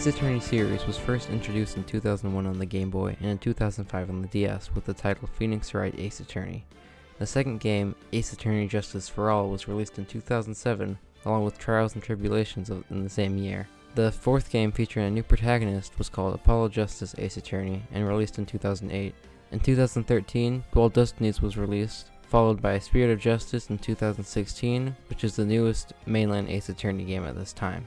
Ace Attorney series was first introduced in 2001 on the Game Boy and in 2005 on the DS with the title Phoenix Wright Ace Attorney. The second game, Ace Attorney Justice for All, was released in 2007, along with Trials and Tribulations in the same year. The fourth game, featuring a new protagonist, was called Apollo Justice Ace Attorney and released in 2008. In 2013, Dual Destinies was released, followed by Spirit of Justice in 2016, which is the newest mainline Ace Attorney game at this time.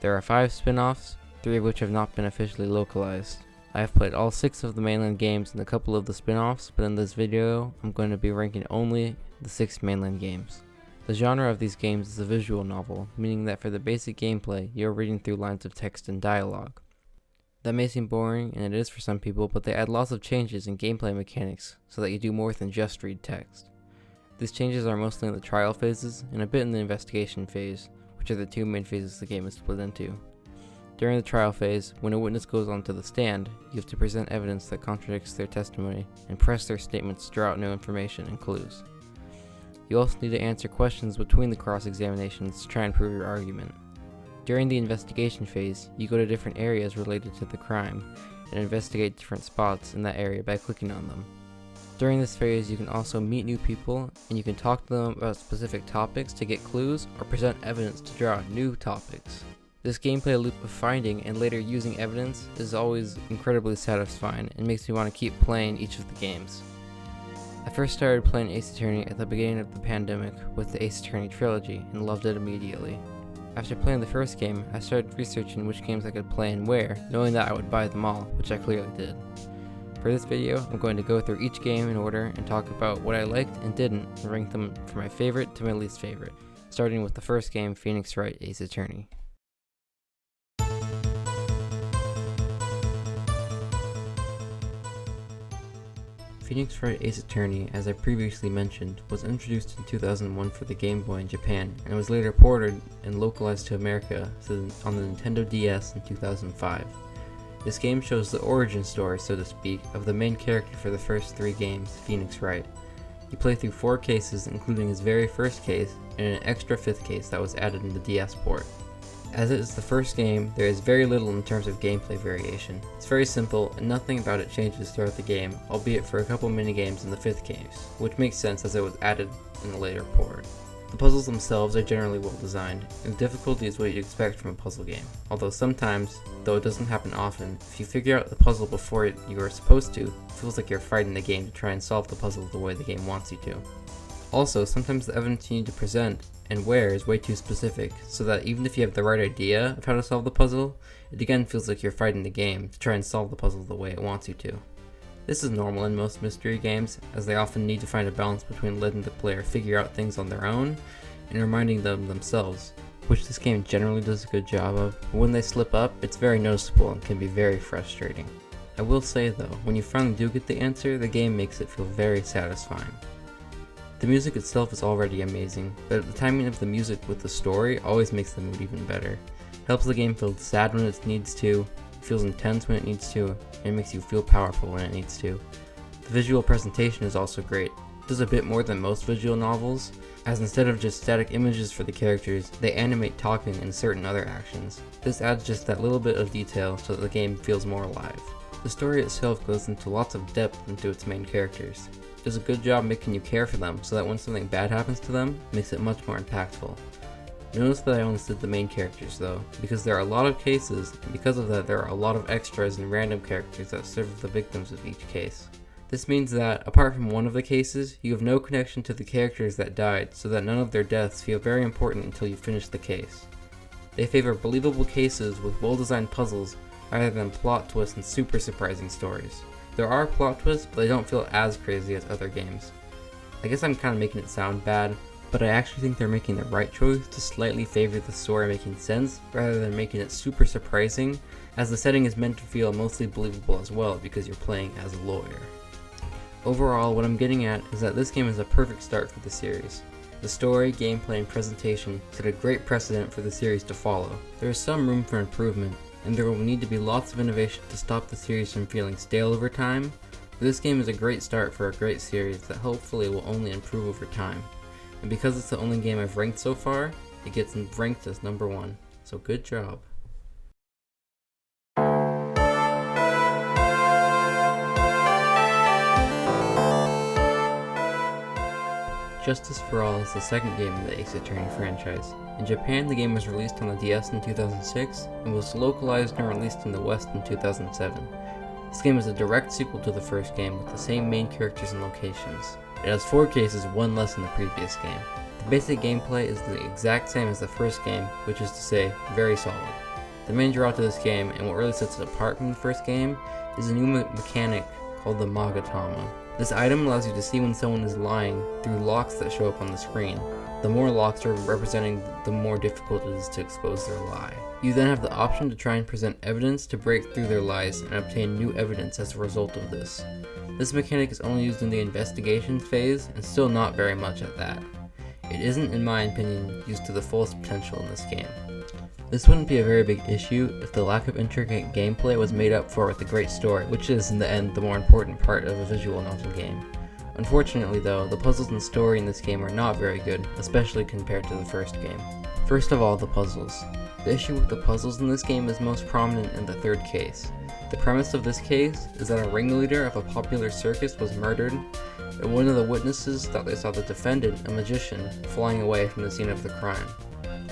There are 5 spin-offs, 3 of which have not been officially localized. I have played all 6 of the mainline games and a couple of the spin-offs, but in this video, I'm going to be ranking only the 6 mainline games. The genre of these games is a visual novel, meaning that for the basic gameplay, you're reading through lines of text and dialogue. That may seem boring, and it is for some people, but they add lots of changes in gameplay mechanics so that you do more than just read text. These changes are mostly in the trial phases and a bit in the investigation phase, which are the 2 main phases the game is split into. During the trial phase, when a witness goes onto the stand, you have to present evidence that contradicts their testimony and press their statements to draw out new information and clues. You also need to answer questions between the cross-examinations to try and prove your argument. During the investigation phase, you go to different areas related to the crime and investigate different spots in that area by clicking on them. During this phase, you can also meet new people, and you can talk to them about specific topics to get clues or present evidence to draw out new topics. This gameplay loop of finding and later using evidence is always incredibly satisfying and makes me want to keep playing each of the games. I first started playing Ace Attorney at the beginning of the pandemic with the Ace Attorney trilogy and loved it immediately. After playing the first game, I started researching which games I could play and where, knowing that I would buy them all, which I clearly did. For this video, I'm going to go through each game in order and talk about what I liked and didn't and rank them from my favorite to my least favorite, starting with the first game, Phoenix Wright Ace Attorney. Phoenix Wright Ace Attorney, as I previously mentioned, was introduced in 2001 for the Game Boy in Japan and was later ported and localized to America on the Nintendo DS in 2005. This game shows the origin story, so to speak, of the main character for the first 3 games, Phoenix Wright. You play through 4 cases, including his very first case, and an extra 5th case that was added in the DS port. As it is the first game, there is very little in terms of gameplay variation. It's very simple, and nothing about it changes throughout the game, albeit for a couple minigames in the 5th case, which makes sense as it was added in the later port. The puzzles themselves are generally well designed, and the difficulty is what you'd expect from a puzzle game. Although sometimes, though it doesn't happen often, if you figure out the puzzle before you are supposed to, it feels like you're fighting the game to try and solve the puzzle the way the game wants you to. Also, sometimes the evidence you need to present and where is way too specific, so that even if you have the right idea of how to solve the puzzle, it again feels like you're fighting the game to try and solve the puzzle the way it wants you to. This is normal in most mystery games, as they often need to find a balance between letting the player figure out things on their own and reminding them themselves, which this game generally does a good job of, but when they slip up, it's very noticeable and can be very frustrating. I will say though, when you finally do get the answer, the game makes it feel very satisfying. The music itself is already amazing, but the timing of the music with the story always makes the mood even better. It helps the game feel sad when it needs to, feels intense when it needs to, and it makes you feel powerful when it needs to. The visual presentation is also great. It does a bit more than most visual novels, as instead of just static images for the characters, they animate talking and certain other actions. This adds just that little bit of detail so that the game feels more alive. The story itself goes into lots of depth into its main characters. It does a good job making you care for them so that when something bad happens to them, it makes it much more impactful. Notice that I only said the main characters though, because there are a lot of cases, and because of that there are a lot of extras and random characters that serve as the victims of each case. This means that, apart from one of the cases, you have no connection to the characters that died, so that none of their deaths feel very important until you finish the case. They favor believable cases with well-designed puzzles, rather than plot twists and super surprising stories. There are plot twists, but they don't feel as crazy as other games. I guess I'm kind of making it sound bad, but I actually think they're making the right choice to slightly favor the story making sense, rather than making it super surprising, as the setting is meant to feel mostly believable as well because you're playing as a lawyer. Overall, what I'm getting at is that this game is a perfect start for the series. The story, gameplay, and presentation set a great precedent for the series to follow. There is some room for improvement, and there will need to be lots of innovation to stop the series from feeling stale over time, but this game is a great start for a great series that hopefully will only improve over time. And because it's the only game I've ranked so far, it gets ranked as number 1. So good job. Justice for All is the second game in the Ace Attorney franchise. In Japan, the game was released on the DS in 2006 and was localized and released in the West in 2007. This game is a direct sequel to the first game with the same main characters and locations. It has 4 cases, one less than the previous game. The basic gameplay is the exact same as the first game, which is to say, very solid. The main draw to this game, and what really sets it apart from the first game, is a new mechanic called the Magatama. This item allows you to see when someone is lying through locks that show up on the screen. The more locks are representing, the more difficult it is to expose their lie. You then have the option to try and present evidence to break through their lies and obtain new evidence as a result of this. This mechanic is only used in the investigation phase, and still not very much at that. It isn't, in my opinion, used to the fullest potential in this game. This wouldn't be a very big issue if the lack of intricate gameplay was made up for with a great story, which is, in the end, the more important part of a visual novel game. Unfortunately though, the puzzles and story in this game are not very good, especially compared to the first game. First of all, the puzzles. The issue with the puzzles in this game is most prominent in the third case. The premise of this case is that a ringleader of a popular circus was murdered, and one of the witnesses thought they saw the defendant, a magician, flying away from the scene of the crime.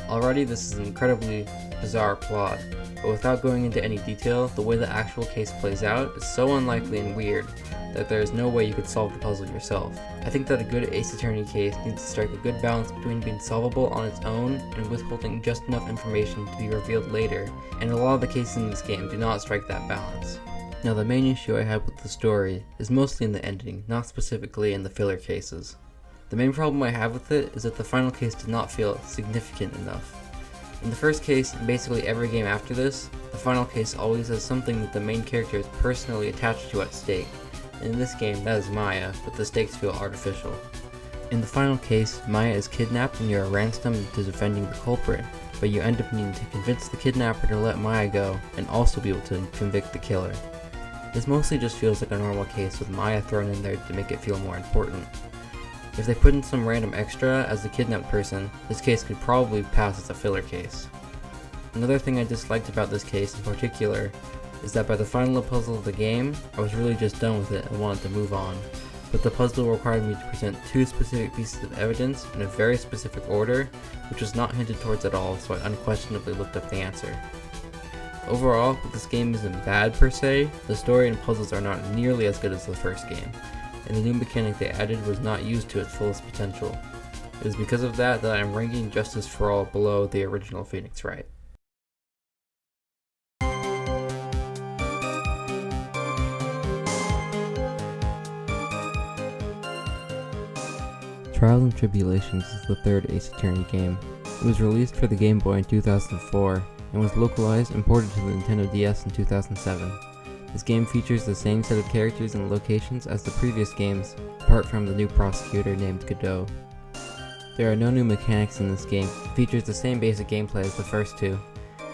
Already this is an incredibly bizarre plot, but without going into any detail, the way the actual case plays out is so unlikely and weird that there is no way you could solve the puzzle yourself. I think that a good Ace Attorney case needs to strike a good balance between being solvable on its own and withholding just enough information to be revealed later, and a lot of the cases in this game do not strike that balance. Now the main issue I have with the story is mostly in the ending, not specifically in the filler cases. The main problem I have with it is that the final case did not feel significant enough. In the first case, and basically every game after this, the final case always has something that the main character is personally attached to at stake. In this game, that is Maya, but the stakes feel artificial. In the final case, Maya is kidnapped and you are ransomed into defending the culprit, but you end up needing to convince the kidnapper to let Maya go and also be able to convict the killer. This mostly just feels like a normal case with Maya thrown in there to make it feel more important. If they put in some random extra as the kidnapped person, this case could probably pass as a filler case. Another thing I disliked about this case in particular is that by the final puzzle of the game, I was really just done with it and wanted to move on. But the puzzle required me to present 2 specific pieces of evidence in a very specific order, which was not hinted towards at all, so I unquestionably looked up the answer. Overall, this game isn't bad per se, the story and puzzles are not nearly as good as the first game, and the new mechanic they added was not used to its fullest potential. It is because of that I am ranking Justice for All below the original Phoenix Wright. Trials and Tribulations is the third Ace Attorney game. It was released for the Game Boy in 2004 and was localized and ported to the Nintendo DS in 2007. This game features the same set of characters and locations as the previous games, apart from the new prosecutor named Godot. There are no new mechanics in this game. It features the same basic gameplay as the first 2.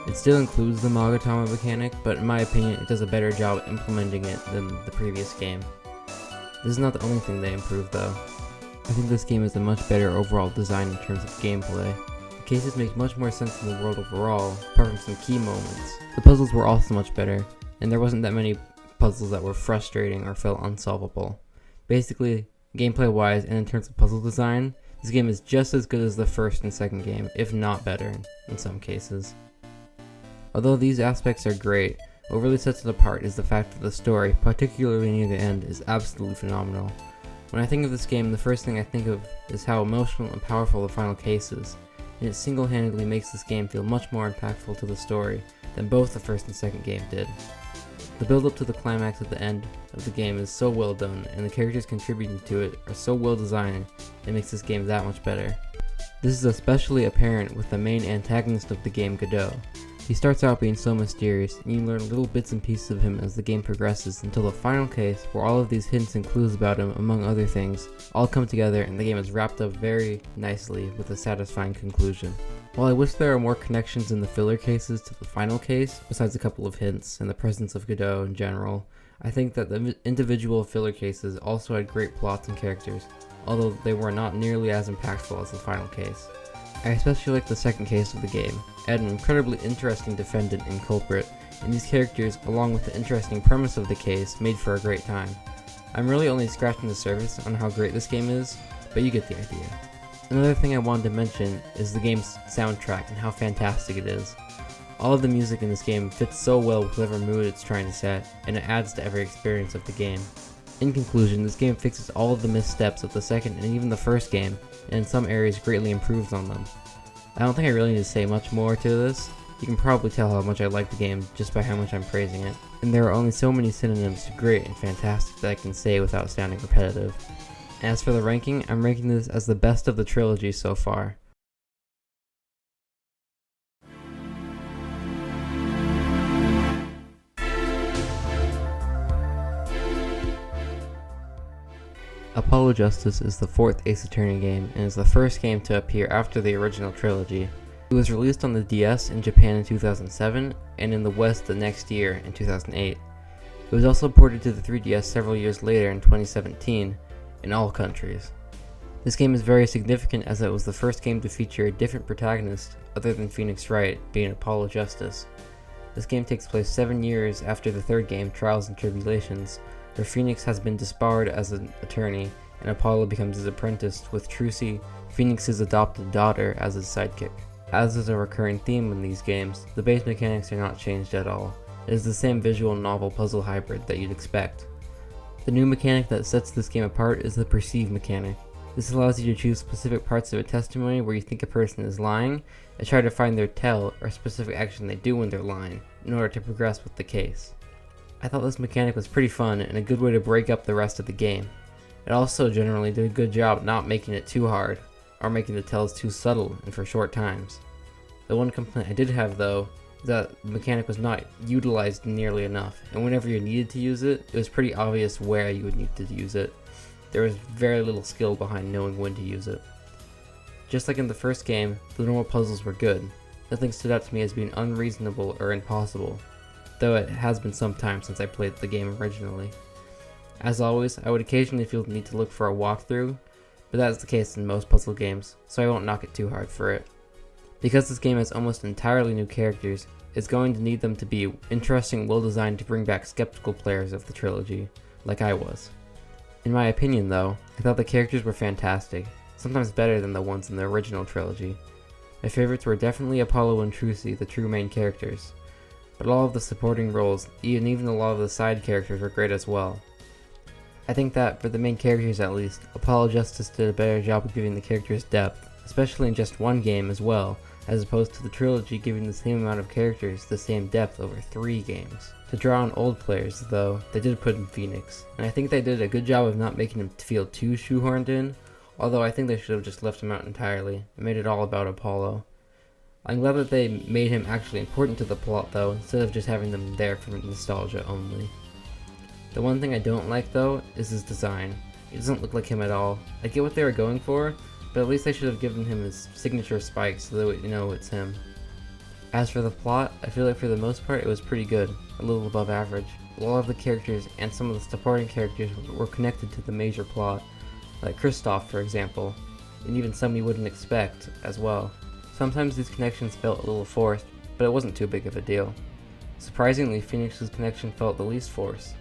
It still includes the Magatama mechanic, but in my opinion it does a better job implementing it than the previous game. This is not the only thing they improved though. I think this game is a much better overall design in terms of gameplay. The cases make much more sense in the world overall, apart from some key moments. The puzzles were also much better, and there wasn't that many puzzles that were frustrating or felt unsolvable. Basically, gameplay wise and in terms of puzzle design, this game is just as good as the first and second game, if not better in some cases. Although these aspects are great, what really sets it apart is the fact that the story, particularly near the end, is absolutely phenomenal. When I think of this game, the first thing I think of is how emotional and powerful the final case is, and it single-handedly makes this game feel much more impactful to the story than both the first and second game did. The build-up to the climax at the end of the game is so well done, and the characters contributing to it are so well designed, it makes this game that much better. This is especially apparent with the main antagonist of the game, Godot. He starts out being so mysterious, and you learn little bits and pieces of him as the game progresses until the final case, where all of these hints and clues about him, among other things, all come together and the game is wrapped up very nicely with a satisfying conclusion. While I wish there are more connections in the filler cases to the final case, besides a couple of hints and the presence of Godot in general, I think that the individual filler cases also had great plots and characters, although they were not nearly as impactful as the final case. I especially like the second case of the game. It had an incredibly interesting defendant and culprit, and these characters, along with the interesting premise of the case, made for a great time. I'm really only scratching the surface on how great this game is, but you get the idea. Another thing I wanted to mention is the game's soundtrack and how fantastic it is. All of the music in this game fits so well with whatever mood it's trying to set, and it adds to every experience of the game. In conclusion, this game fixes all of the missteps of the second and even the first game, and in some areas greatly improves on them. I don't think I really need to say much more to this. You can probably tell how much I like the game just by how much I'm praising it, and there are only so many synonyms to great and fantastic that I can say without sounding repetitive. As for the ranking, I'm ranking this as the best of the trilogy so far. Apollo Justice is the fourth Ace Attorney game and is the first game to appear after the original trilogy. It was released on the DS in Japan in 2007 and in the West the next year in 2008. It was also ported to the 3DS several years later in 2017 in all countries. This game is very significant as it was the first game to feature a different protagonist other than Phoenix Wright, being Apollo Justice. This game takes place 7 years after the third game, Trials and Tribulations, where Phoenix has been disbarred as an attorney and Apollo becomes his apprentice with Trucy, Phoenix's adopted daughter, as his sidekick. As is a recurring theme in these games, the base mechanics are not changed at all. It is the same visual novel puzzle hybrid that you'd expect. The new mechanic that sets this game apart is the perceive mechanic. This allows you to choose specific parts of a testimony where you think a person is lying and try to find their tell or specific action they do when they're lying in order to progress with the case. I thought this mechanic was pretty fun and a good way to break up the rest of the game. It also generally did a good job not making it too hard, or making the tells too subtle and for short times. The one complaint I did have though, is that the mechanic was not utilized nearly enough, and whenever you needed to use it, it was pretty obvious where you would need to use it. There was very little skill behind knowing when to use it. Just like in the first game, the normal puzzles were good. Nothing stood out to me as being unreasonable or impossible, though it has been some time since I played the game originally. As always, I would occasionally feel the need to look for a walkthrough, but that is the case in most puzzle games, so I won't knock it too hard for it. Because this game has almost entirely new characters, it's going to need them to be interesting and well designed to bring back skeptical players of the trilogy, like I was. In my opinion though, I thought the characters were fantastic, sometimes better than the ones in the original trilogy. My favorites were definitely Apollo and Trucy, the true main characters, but all of the supporting roles, and even a lot of the side characters were great as well. I think that, for the main characters at least, Apollo Justice did a better job of giving the characters depth, especially in just one game as well, as opposed to the trilogy giving the same amount of characters the same depth over 3 games. To draw on old players though, they did put in Phoenix, and I think they did a good job of not making him feel too shoehorned in, although I think they should have just left him out entirely and made it all about Apollo. I'm glad that they made him actually important to the plot though, instead of just having them there for nostalgia only. The one thing I don't like though is his design. It doesn't look like him at all. I get what they were going for, but at least they should have given him his signature spikes so that we know it's him. As for the plot, I feel like for the most part it was pretty good, a little above average. A lot of the characters and some of the supporting characters were connected to the major plot, like Kristoff for example, and even some you wouldn't expect as well. Sometimes these connections felt a little forced, but it wasn't too big of a deal. Surprisingly, Phoenix's connection felt the least forced.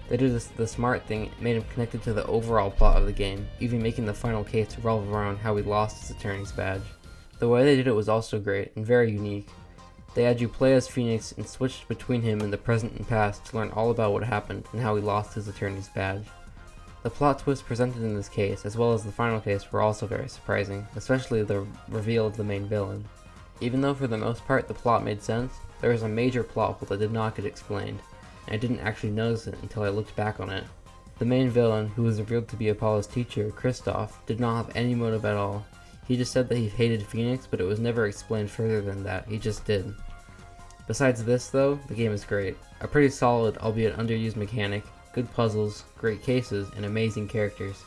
They did the smart thing, made him connected to the overall plot of the game, even making the final case revolve around how he lost his attorney's badge. The way they did it was also great, and very unique. They had you play as Phoenix and switched between him in the present and past to learn all about what happened and how he lost his attorney's badge. The plot twists presented in this case, as well as the final case, were also very surprising, especially the reveal of the main villain. Even though for the most part the plot made sense, there was a major plot hole that did not get explained, and I didn't actually notice it until I looked back on it. The main villain, who was revealed to be Apollo's teacher, Kristoff, did not have any motive at all. He just said that he hated Phoenix, but it was never explained further than that, he just did. Besides this though, the game is great. A pretty solid, albeit underused mechanic, good puzzles, great cases, and amazing characters.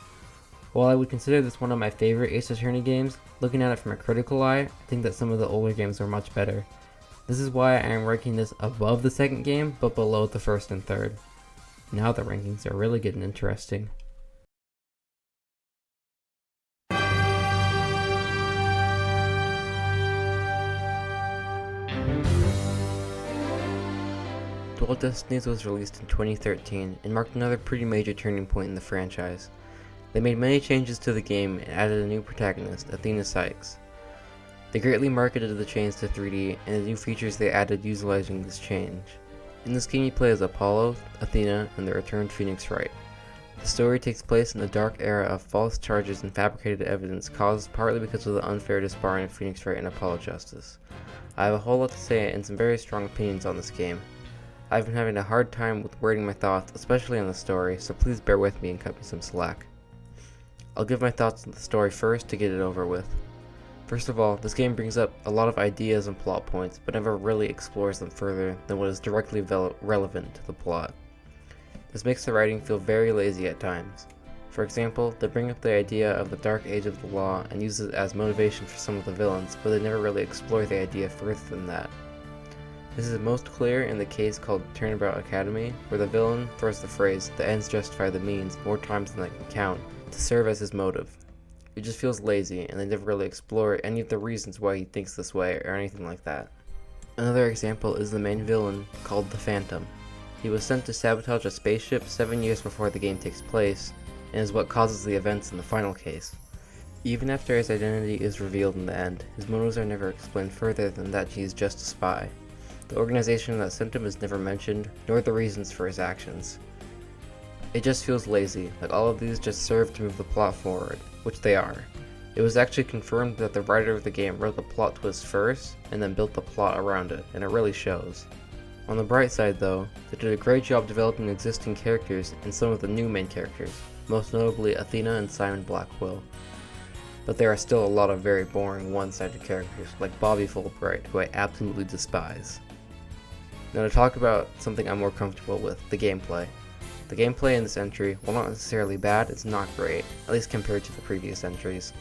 While I would consider this one of my favorite Ace Attorney games, looking at it from a critical eye, I think that some of the older games are much better. This is why I am ranking this above the second game, but below the first and third. Now the rankings are really getting interesting. Dual Destinies was released in 2013 and marked another pretty major turning point in the franchise. They made many changes to the game and added a new protagonist, Athena Sykes. They greatly marketed the change to 3D and the new features they added utilizing this change. In this game you play as Apollo, Athena, and the returned Phoenix Wright. The story takes place in the dark era of false charges and fabricated evidence caused partly because of the unfair disbarring of Phoenix Wright and Apollo Justice. I have a whole lot to say and some very strong opinions on this game. I've been having a hard time with wording my thoughts, especially on the story, so please bear with me and cut me some slack. I'll give my thoughts on the story first to get it over with. First of all, this game brings up a lot of ideas and plot points, but never really explores them further than what is directly relevant to the plot. This makes the writing feel very lazy at times. For example, they bring up the idea of the dark age of the law and use it as motivation for some of the villains, but they never really explore the idea further than that. This is most clear in the case called Turnabout Academy, where the villain throws the phrase, "the ends justify the means," more times than I can count, to serve as his motive. It just feels lazy, and they never really explore any of the reasons why he thinks this way or anything like that. Another example is the main villain, called the Phantom. He was sent to sabotage a spaceship 7 years before the game takes place, and is what causes the events in the final case. Even after his identity is revealed in the end, his motives are never explained further than that he is just a spy. The organization that sent him is never mentioned, nor the reasons for his actions. It just feels lazy, like all of these just serve to move the plot forward, which they are. It was actually confirmed that the writer of the game wrote the plot twist first, and then built the plot around it, and it really shows. On the bright side though, they did a great job developing existing characters and some of the new main characters, most notably Athena and Simon Blackwell. But there are still a lot of very boring one-sided characters, like Bobby Fulbright, who I absolutely despise. Now to talk about something I'm more comfortable with, the gameplay. The gameplay in this entry, while not necessarily bad, is not great, at least compared to the previous entries.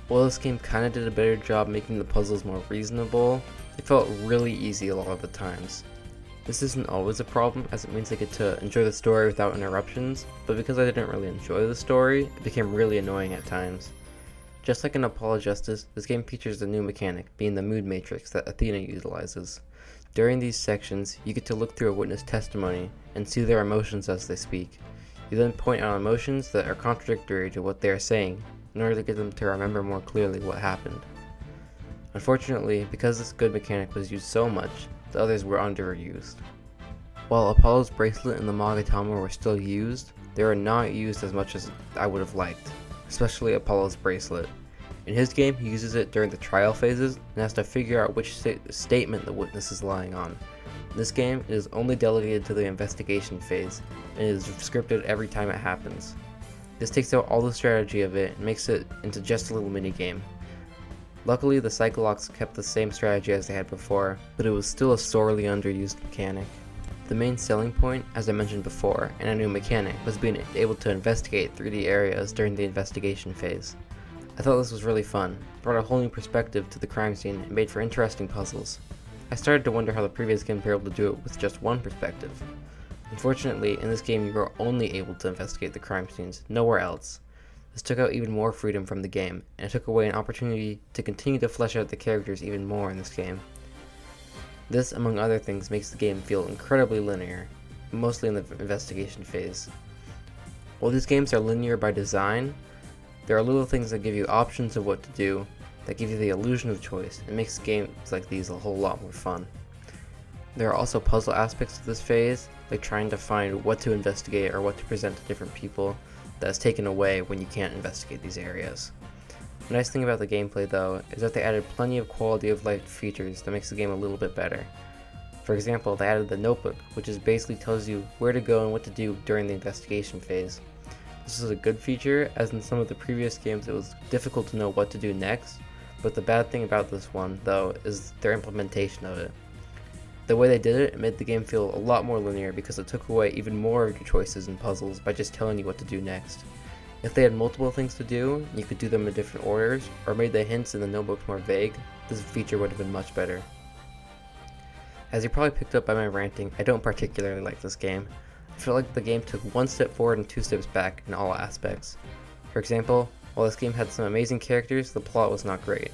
While this game kinda did a better job making the puzzles more reasonable, it felt really easy a lot of the times. This isn't always a problem, as it means I get to enjoy the story without interruptions, but because I didn't really enjoy the story, it became really annoying at times. Just like in Apollo Justice, this game features a new mechanic, being the mood matrix that Athena utilizes. During these sections, you get to look through a witness testimony and see their emotions as they speak. You then point out emotions that are contradictory to what they are saying, in order to get them to remember more clearly what happened. Unfortunately, because this good mechanic was used so much, the others were underused. While Apollo's bracelet and the Magatama were still used, they were not used as much as I would have liked, especially Apollo's bracelet. In his game, he uses it during the trial phases and has to figure out which statement the witness is lying on. In this game, it is only delegated to the investigation phase, and it is scripted every time it happens. This takes out all the strategy of it and makes it into just a little mini-game. Luckily, the Cyclocks kept the same strategy as they had before, but it was still a sorely underused mechanic. The main selling point, as I mentioned before, and a new mechanic, was being able to investigate 3D areas during the investigation phase. I thought this was really fun, brought a whole new perspective to the crime scene, and made for interesting puzzles. I started to wonder how the previous games were able to do it with just one perspective. Unfortunately, in this game you were only able to investigate the crime scenes, nowhere else. This took out even more freedom from the game, and it took away an opportunity to continue to flesh out the characters even more in this game. This, among other things, makes the game feel incredibly linear, mostly in the investigation phase. While these games are linear by design, there are little things that give you options of what to do, that give you the illusion of choice, and makes games like these a whole lot more fun. There are also puzzle aspects to this phase, like trying to find what to investigate or what to present to different people, that is taken away when you can't investigate these areas. The nice thing about the gameplay though, is that they added plenty of quality of life features that makes the game a little bit better. For example, they added the notebook, which basically tells you where to go and what to do during the investigation phase. This is a good feature, as in some of the previous games it was difficult to know what to do next, but the bad thing about this one, though, is their implementation of it. The way they did it made the game feel a lot more linear because it took away even more of your choices and puzzles by just telling you what to do next. If they had multiple things to do, you could do them in different orders, or made the hints in the notebooks more vague, this feature would have been much better. As you probably picked up by my ranting, I don't particularly like this game. I feel like the game took one step forward and two steps back in all aspects. For example, while this game had some amazing characters, the plot was not great.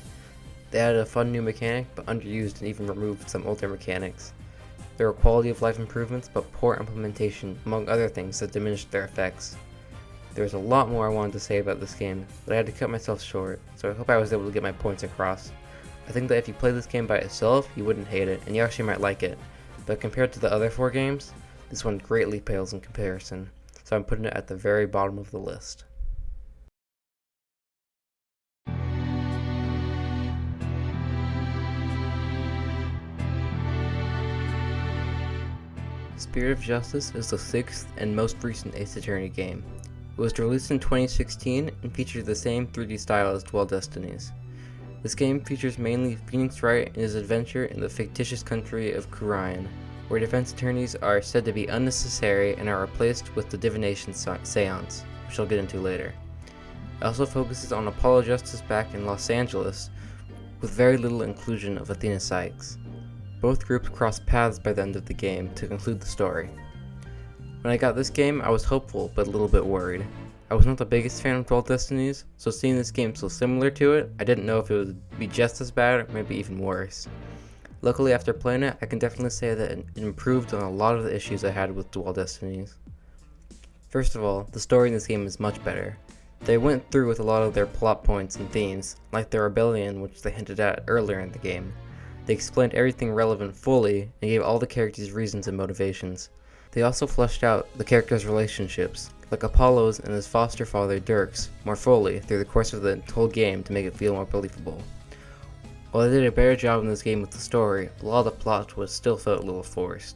They added a fun new mechanic, but underused and even removed some older mechanics. There were quality of life improvements, but poor implementation, among other things that diminished their effects. There was a lot more I wanted to say about this game, but I had to cut myself short, so I hope I was able to get my points across. I think that if you play this game by itself, you wouldn't hate it, and you actually might like it, but compared to the other 4 games, this one greatly pales in comparison, so I'm putting it at the very bottom of the list. Spirit of Justice is the 6th and most recent Ace Attorney game. It was released in 2016 and features the same 3D style as Dual Destinies. This game features mainly Phoenix Wright and his adventure in the fictitious country of Kurion, where defense attorneys are said to be unnecessary and are replaced with the divination seance, which I'll get into later. It also focuses on Apollo Justice back in Los Angeles, with very little inclusion of Athena Sykes. Both groups cross paths by the end of the game to conclude the story. When I got this game, I was hopeful but a little bit worried. I was not the biggest fan of Dual Destinies, so seeing this game so similar to it, I didn't know if it would be just as bad or maybe even worse. Luckily, after playing it, I can definitely say that it improved on a lot of the issues I had with Dual Destinies. First of all, the story in this game is much better. They went through with a lot of their plot points and themes, like the rebellion which they hinted at earlier in the game. They explained everything relevant fully and gave all the characters reasons and motivations. They also fleshed out the characters' relationships, like Apollo's and his foster father Dirk's, more fully through the course of the whole game to make it feel more believable. While they did a better job in this game with the story, a lot of the plot twists still felt a little forced.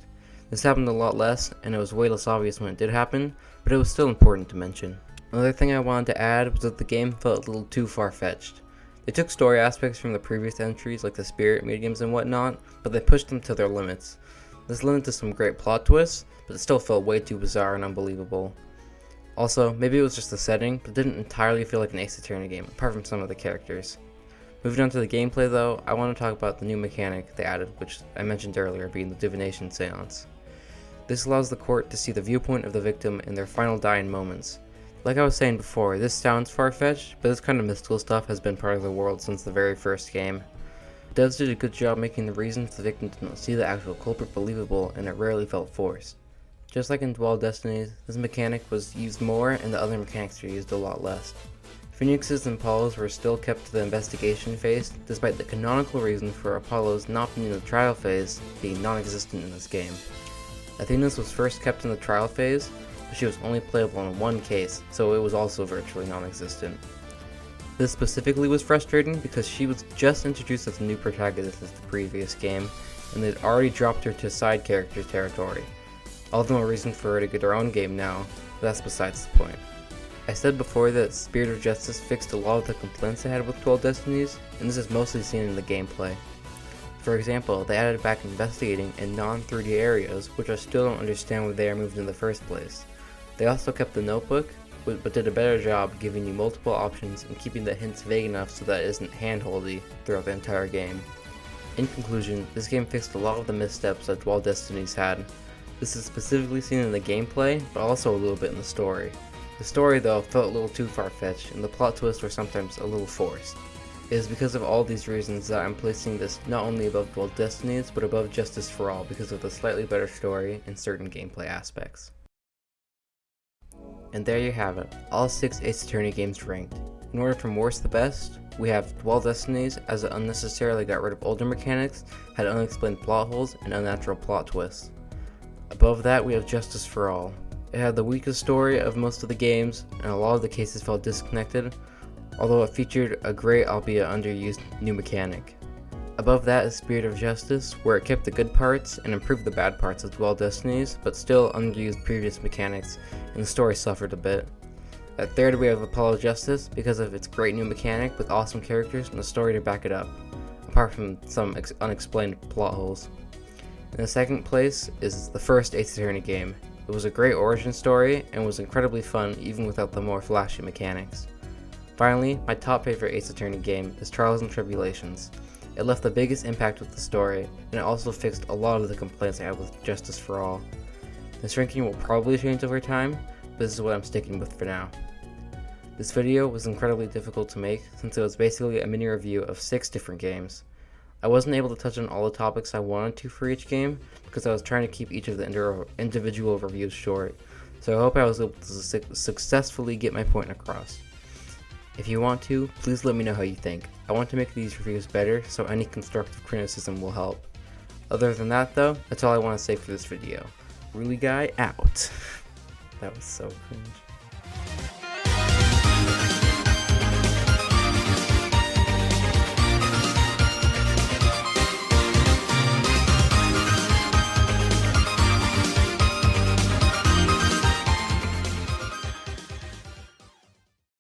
This happened a lot less, and it was way less obvious when it did happen, but it was still important to mention. Another thing I wanted to add was that the game felt a little too far-fetched. They took story aspects from the previous entries like the spirit mediums and whatnot, but they pushed them to their limits. This led to some great plot twists, but it still felt way too bizarre and unbelievable. Also, maybe it was just the setting, but it didn't entirely feel like an Ace Attorney game, apart from some of the characters. Moving on to the gameplay though, I want to talk about the new mechanic they added, which I mentioned earlier, being the divination seance. This allows the court to see the viewpoint of the victim in their final dying moments. Like I was saying before, this sounds far-fetched, but this kind of mystical stuff has been part of the world since the very first game. Devs did a good job making the reasons the victim did not see the actual culprit believable, and it rarely felt forced. Just like in Dual Destinies, this mechanic was used more and the other mechanics were used a lot less. Phoenix's and Apollo's were still kept to the investigation phase, despite the canonical reason for Apollo's not being in the trial phase being non-existent in this game. Athena's was first kept in the trial phase, but she was only playable in one case, so it was also virtually non-existent. This specifically was frustrating because she was just introduced as a new protagonist as the previous game, and they'd already dropped her to side character territory. All the more reason for her to get her own game now, but that's besides the point. I said before that Spirit of Justice fixed a lot of the complaints I had with Dual Destinies, and this is mostly seen in the gameplay. For example, they added back investigating in non-3D areas, which I still don't understand why they are moved in the first place. They also kept the notebook, but did a better job giving you multiple options and keeping the hints vague enough so that it isn't hand-holdy throughout the entire game. In conclusion, this game fixed a lot of the missteps that Dual Destinies had. This is specifically seen in the gameplay, but also a little bit in the story. The story though felt a little too far-fetched, and the plot twists were sometimes a little forced. It is because of all these reasons that I'm placing this not only above Dual Destinies, but above Justice for All because of the slightly better story and certain gameplay aspects. And there you have it, all 6 Ace Attorney games ranked. In order from worst to best, we have Dual Destinies, as it unnecessarily got rid of older mechanics, had unexplained plot holes, and unnatural plot twists. Above that, we have Justice for All. It had the weakest story of most of the games, and a lot of the cases felt disconnected, although it featured a great, albeit underused, new mechanic. Above that is Spirit of Justice, where it kept the good parts and improved the bad parts of Dual Destinies, but still underused previous mechanics, and the story suffered a bit. At third, we have Apollo Justice, because of its great new mechanic with awesome characters and a story to back it up, apart from some unexplained plot holes. In the second place is the first Ace Attorney game. It was a great origin story and was incredibly fun even without the more flashy mechanics. Finally, my top favorite Ace Attorney game is Trials and Tribulations. It left the biggest impact with the story, and it also fixed a lot of the complaints I had with Justice for All. This ranking will probably change over time, but this is what I'm sticking with for now. This video was incredibly difficult to make since it was basically a mini review of 6 different games. I wasn't able to touch on all the topics I wanted to for each game because I was trying to keep each of the individual reviews short, So I hope I was able to successfully get my point across. If you want to, please let me know how you think. I want to make these reviews better, so any constructive criticism will help. Other than that though, that's all I want to say for this video. Really Guy out. That was so cringe.